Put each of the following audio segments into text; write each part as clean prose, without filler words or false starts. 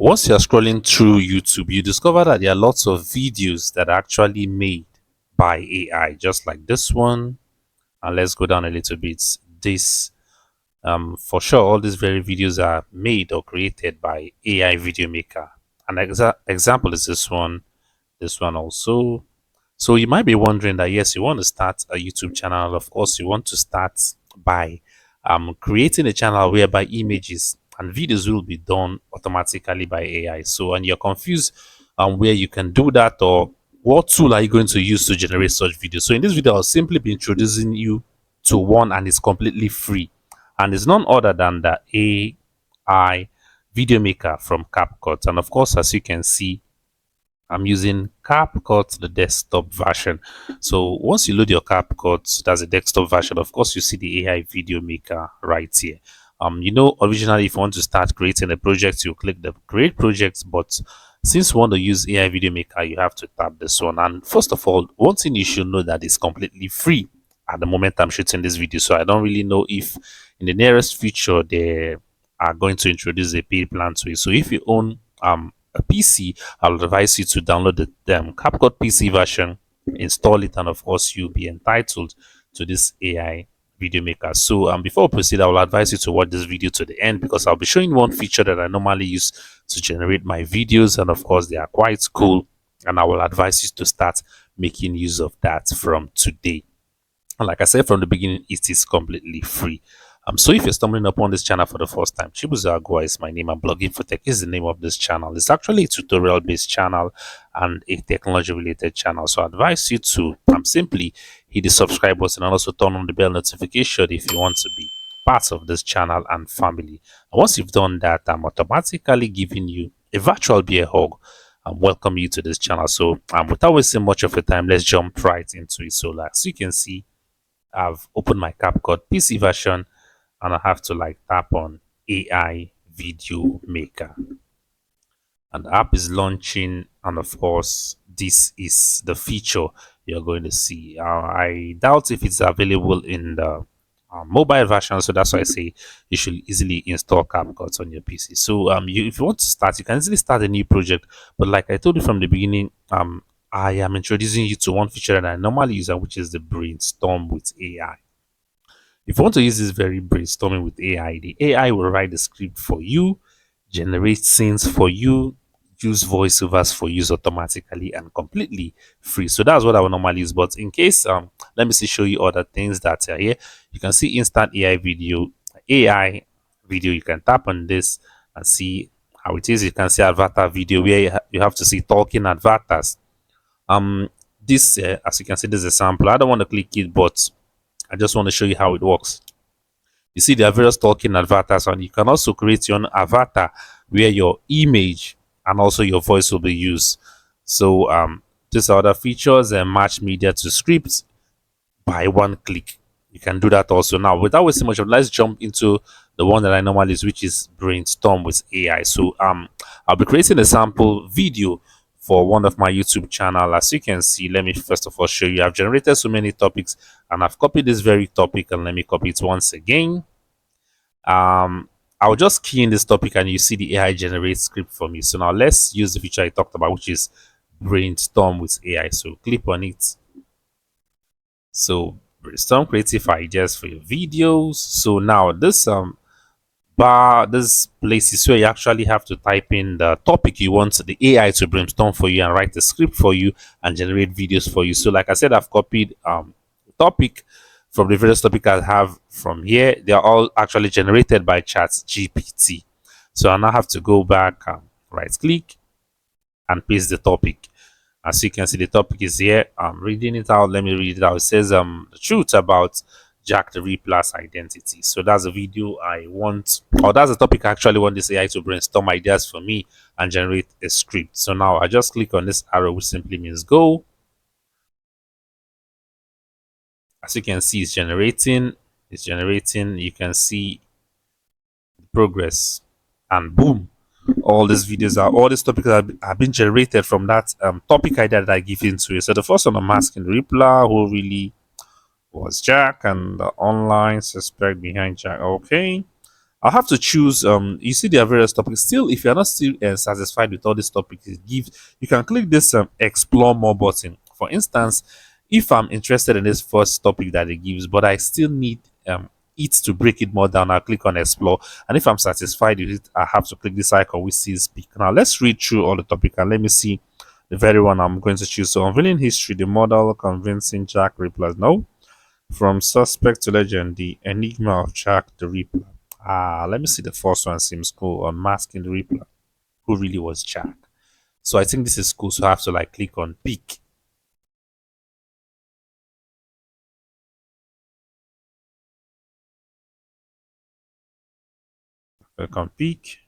Once you're scrolling through YouTube, you discover that there are lots of videos that are actually made by AI, just like this one. And let's go down a little bit. This, for sure, all these very videos are made or created by AI video maker. An example is this one also. So you might be wondering that yes, you want to start a YouTube channel. Of course, you want to start by creating a channel whereby images and videos will be done automatically by AI. So, and you're confused where you can do that or what tool are you going to use to generate such videos. So in this video, I'll simply be introducing you to one, and it's completely free. And it's none other than the AI video maker from CapCut. And of course, as you can see, I'm using CapCut, the desktop version. So once you load your CapCut, that's a desktop version. Of course, you see the AI video maker right here. Originally, if you want to start creating a project, you click the create project. But since you want to use AI video maker, you have to tap this one. And first of all, one thing you should know that it's completely free at the moment I'm shooting this video. So I don't really know if in the nearest future they are going to introduce a paid plan to it. So if you own a PC, I'll advise you to download the CapCut PC version, install it, and of course, you'll be entitled to this AI video maker. So, before we proceed, I will advise you to watch this video to the end because I'll be showing one feature that I normally use to generate my videos, and of course, they are quite cool. And I will advise you to start making use of that from today. And like I said from the beginning, it is completely free. So if you're stumbling upon this channel for the first time, Chibuzo Agua is my name and Blogging for Tech is the name of this channel. It's actually a tutorial-based channel and a technology-related channel. So I advise you to simply hit the subscribe button and also turn on the bell notification if you want to be part of this channel and family. And once you've done that, I'm automatically giving you a virtual beer hug and welcome you to this channel. So without wasting much of your time, let's jump right into it. So like, so you can see, I've opened my CapCut PC version and I have to like tap on AI video maker. And the app is launching, and of course, this is the feature you're going to see. I doubt if it's available in the mobile version, so that's why I say you should easily install CapCut on your PC. So if you want to start, you can easily start a new project. But like I told you from the beginning, I am introducing you to one feature that I normally use, which is the brainstorm with AI. If you want to use this very brainstorming with AI, the AI will write the script for you, generate scenes for you, use voiceovers for use automatically and completely free. So that's what I will normally use. But in case, let me see, show you other things that are here. You can see instant AI video. You can tap on this and see how it is. You can see avatar video where you have to see talking avatars. This, as you can see, this is a sample. I don't want to click it, but I just want to show you how it works. You see, there are various talking avatars, and you can also create your own avatar where your image and also your voice will be used. So, these are other features and match media to scripts by one click. You can do that also. Now, without wasting much of, let's jump into the one that I normally use, which is brainstorm with AI. So, I'll be creating a sample video for one of my YouTube channel. As you can see, let me first of all show you. I've generated so many topics, and I've copied this very topic, and let me copy it once again. I'll just key in this topic, and you see the AI generate script for me. So now let's use the feature I talked about, which is brainstorm with AI. So click on it. So brainstorm creative ideas for your videos. So now this this place is where you actually have to type in the topic you want the AI to brainstorm for you and write the script for you and generate videos for you. So like I said, I've copied topic from the various topic I have from here. They are all actually generated by ChatGPT. So I now have to go back, right click and paste the topic. As you can see, the topic is here. I'm reading it out. Let me read it out. It says the truth about Jack the Ripper's identity. So that's a video I want, or that's a topic I actually want this AI to brainstorm ideas for me and generate a script. So now I just click on this arrow, which simply means go. As you can see, it's generating. It's generating. You can see the progress, and boom, all these videos are all these topics have been generated from that topic idea that I give into it. So the first one, I'm asking Rippler who really was Jack and the online suspect behind Jack. Okay. I'll have to choose. You see, there are various topics. Still, if you're not still satisfied with all these topics it gives, you can click this explore more button. For instance, if I'm interested in this first topic that it gives, but I still need it to break it more down, I'll click on explore. And if I'm satisfied with it, I have to click this icon which says speak. Now let's read through all the topic and let me see the very one I'm going to choose. So unveiling history, the model convincing Jack Ripper. No. From suspect to legend, the enigma of Jack the Ripper. Let me see the first one seems cool. Unmasking the Ripper. Who really was Jack? So I think this is cool. So I have to like click on pick. Click on pick.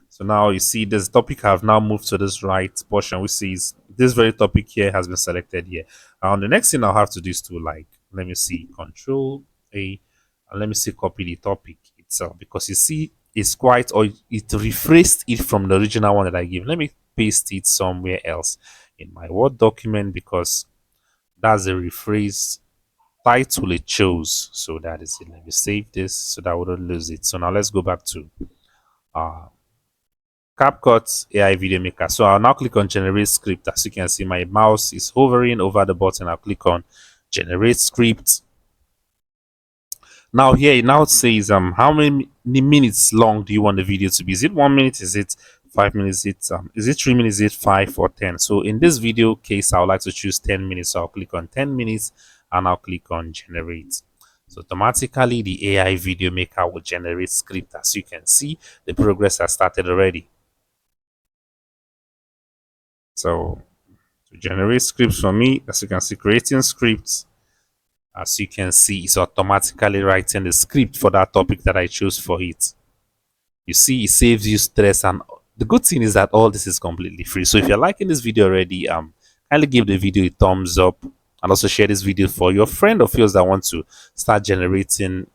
So now you see this topic have now moved to this right portion, which says this very topic here has been selected here. Now the next thing I'll have to do is to like, let me see, Control A, and let me see, copy the topic itself because you see it's quite, or it rephrased it from the original one that I give. Let me paste it somewhere else in my Word document because that's a rephrased title it chose. So that is it. Let me save this so that I wouldn't lose it. So now let's go back to uh CapCut AI video maker. So I'll now click on generate script. As you can see, my mouse is hovering over the button. I'll click on generate script. Now here it now says how many minutes long do you want the video to be? Is it 1 minute? Is it 5 minutes? Is it 3 minutes? Is it 5 or 10? So in this video case, I would like to choose 10 minutes. So I'll click on 10 minutes and I'll click on generate. So automatically the AI video maker will generate script. As you can see, the progress has started already. So to generate scripts for me, as you can see, creating scripts, as you can see, it's automatically writing the script for that topic that I chose for it. You see, it saves you stress, and the good thing is that all this is completely free. So if you're liking this video already, kindly give the video a thumbs up and also share this video for your friend of yours that want to start generating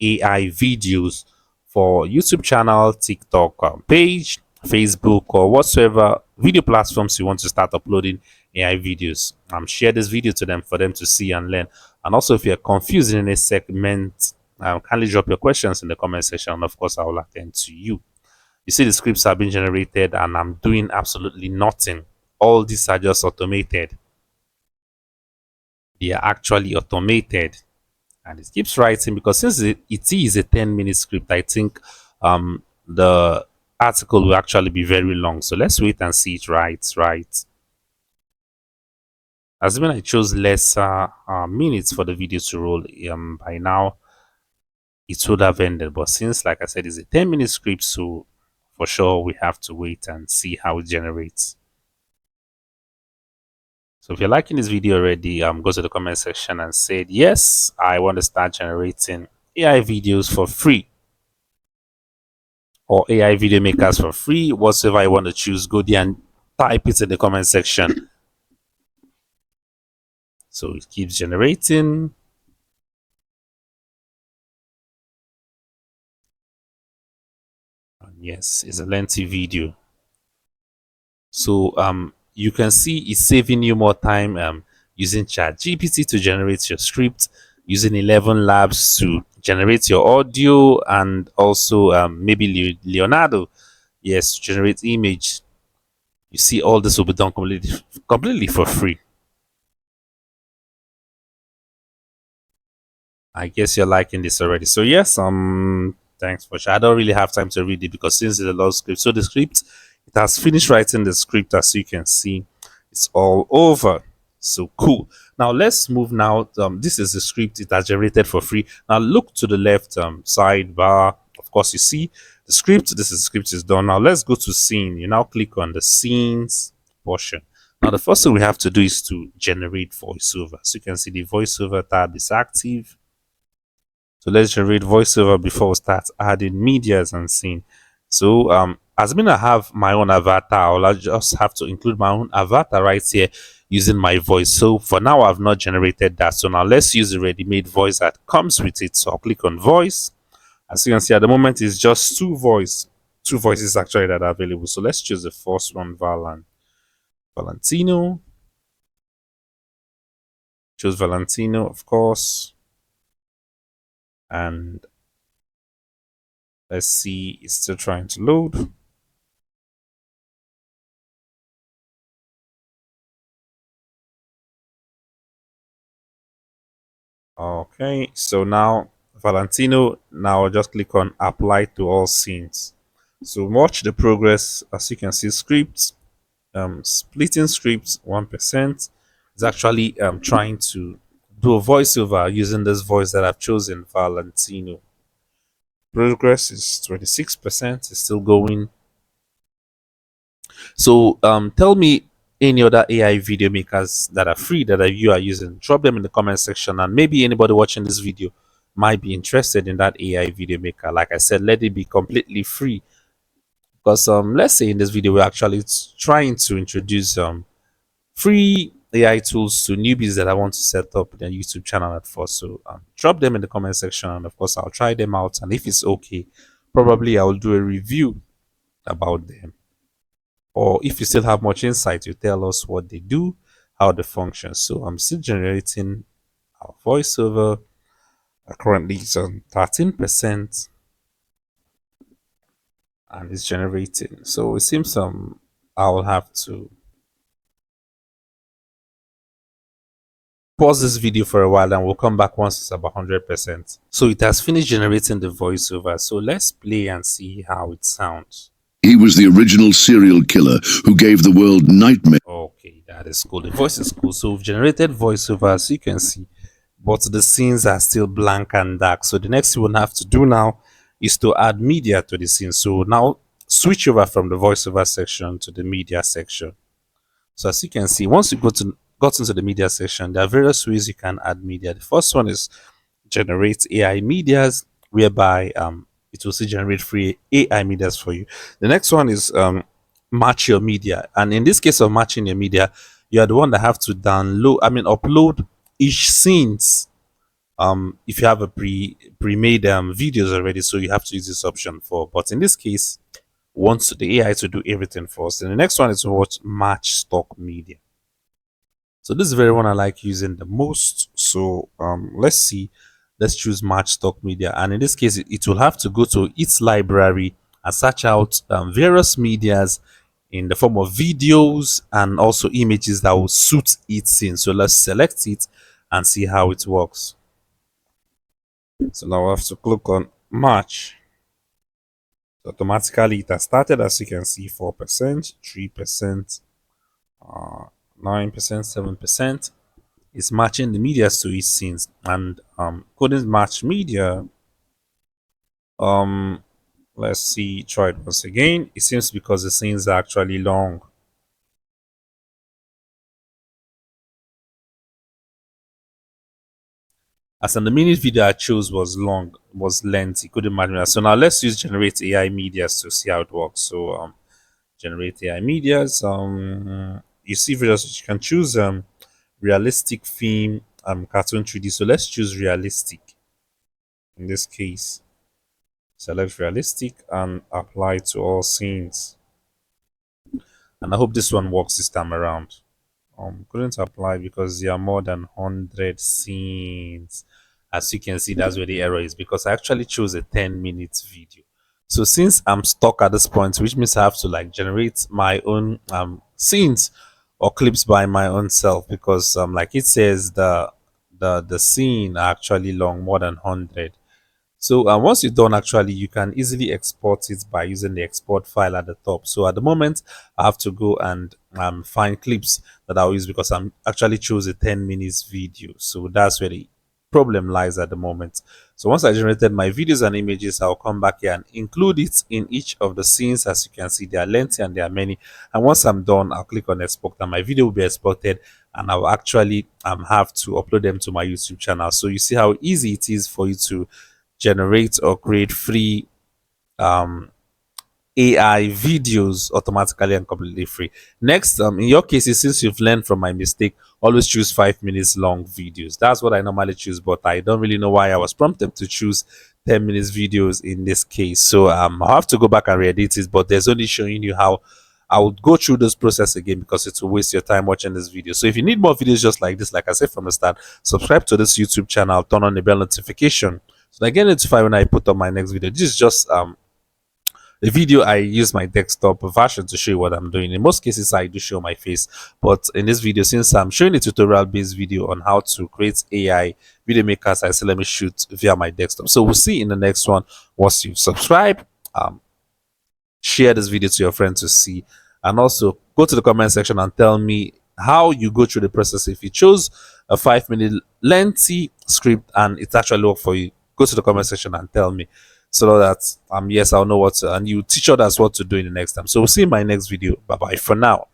AI videos for YouTube channel, TikTok page, Facebook, or whatsoever video platforms you want to start uploading AI videos. Share this video to them for them to see and learn. And also, if you're confused in this segment, kindly drop your questions in the comment section. And of course, I will attend to you. You see, the scripts have been generated, and I'm doing absolutely nothing. All these are just automated. They are actually automated. And it keeps writing because since it is a 10-minute script, I think the article will actually be very long. So let's wait and see it right. Assuming I chose lesser minutes for the video to roll, by now it would have ended. But since, like I said, it's a 10-minute script, so for sure we have to wait and see how it generates. So if you're liking this video already, go to the comment section and say, yes, I want to start generating AI videos for free, or AI video makers for free. Whatever you want to choose, go there and type it in the comment section. So it keeps generating. And yes, it's a lengthy video. So you can see it's saving you more time using ChatGPT to generate your script, using 11 Labs to generate your audio, and also maybe Leonardo, yes, to generate image. You see, all this will be done completely for free. I guess you're liking this already. So yes, thanks for sure. I don't really have time to read it because since it's a long script. So the script, it has finished writing the script, as you can see. It's all over. So cool. Now let's move now. This is the script it has generated for free. Now look to the left sidebar. Of course, you see the script. This is the script is done. Now let's go to scene. You now click on the scenes portion. Now the first thing we have to do is to generate voiceover. So you can see the voiceover tab is active. So let's generate voiceover before we start adding medias and scene. So as I have my own avatar, I'll just have to include my own avatar right here using my voice. So for now, I've not generated that. So now let's use the ready-made voice that comes with it. So I'll click on voice. As you can see at the moment, it's just two voices actually that are available. So let's choose the first one, Valentino. Choose Valentino, of course. And Let's see, it's still trying to load. Okay, so now Valentino, now just click on apply to all scenes. So watch the progress. As you can see, scripts, splitting scripts 1%. Is actually trying to do a voiceover using this voice that I've chosen, Valentino. Progress is 26%, it's still going. So tell me any other AI video makers that are free that you are using. Drop them in the comment section, and maybe anybody watching this video might be interested in that AI video maker. Like I said, let it be completely free. Because let's say in this video we're actually trying to introduce free AI tools to newbies that I want to set up their YouTube channel at first. So drop them in the comment section, and of course I'll try them out. And if it's okay, probably I'll do a review about them. Or if you still have much insight, you tell us what they do, how they function. So I'm still generating our voiceover. Currently it's on 13% and it's generating. So it seems I'll have to pause this video for a while and we'll come back once it's about 100%. So it has finished generating the voiceover. So let's play and see how it sounds. He was the original serial killer who gave the world nightmares. Okay, that is cool. The voice is cool. So we've generated voiceover, as you can see, but the scenes are still blank and dark. So the next thing we'll have to do now is to add media to the scene. So now switch over from the voiceover section to the media section. So as you can see, once you got into the media section, there are various ways you can add media. The first one is generate AI medias, whereby it will still generate free AI medias for you. The next one is match your media, and in this case of matching your media, you are the one that have to upload each scenes. If you have a pre-made videos already, so you have to use this option for. But in this case, wants the AI to do everything first. And the next one is what match stock media. So this is the very one I like using the most. So let's see. Let's choose match stock media. And in this case, it will have to go to its library and search out various medias in the form of videos and also images that will suit its scene. So let's select it and see how it works. So now I have to click on match. So automatically it has started, as you can see, 4%, 3%, 9%, 7%. It's matching the media to each scenes, and couldn't match media. Um, let's see, try it once again. It seems because the scenes are actually long. As in the minute video I chose was long, was lengthy, couldn't match media. So now let's use generate AI medias to see how it works. So generate AI medias. You see videos you can choose realistic theme, cartoon 3D. So let's choose realistic in this case. Select realistic and apply to all scenes. And I hope this one works this time around. Couldn't apply because there are more than 100 scenes. As you can see, that's where the error is, because I actually chose a 10-minute video. So since I'm stuck at this point, which means I have to like generate my own scenes or clips by my own self, because like it says, the scene are actually long, more than 100. So once you're done, actually, you can easily export it by using the export file at the top. So at the moment, I have to go and find clips that I'll use, because I'm actually chose a 10 minutes video. So that's where the problem lies at the moment. So once I generated my videos and images, I'll come back here and include it in each of the scenes. As you can see, they are lengthy and there are many. And once I'm done, I'll click on export and my video will be exported, and I'll actually have to upload them to my YouTube channel. So you see how easy it is for you to generate or create free AI videos automatically and completely free. Next, in your cases, since you've learned from my mistake, always choose 5 minutes long videos. That's what I normally choose, but I don't really know why I was prompted to choose 10 minutes videos in this case. So I'll have to go back and re-edit it, but there's only showing you how I would go through this process again, because it will waste your time watching this video. So if you need more videos just like this, like I said from the start, subscribe to this YouTube channel, turn on the bell notification so I get notified when I put up my next video. This is just the video I use my desktop version to show you what I'm doing. In most cases, I do show my face, but in this video, since I'm showing a tutorial-based video on how to create AI video makers, I say let me shoot via my desktop. So we'll see in the next one. Once you subscribe, share this video to your friends to see, and also go to the comment section and tell me how you go through the process. If you chose a 5 minute lengthy script and it actually worked for you, go to the comment section and tell me, so that yes, I'll know what to, and you teach others what to do in the next time. So we'll see you in my next video. Bye bye for now.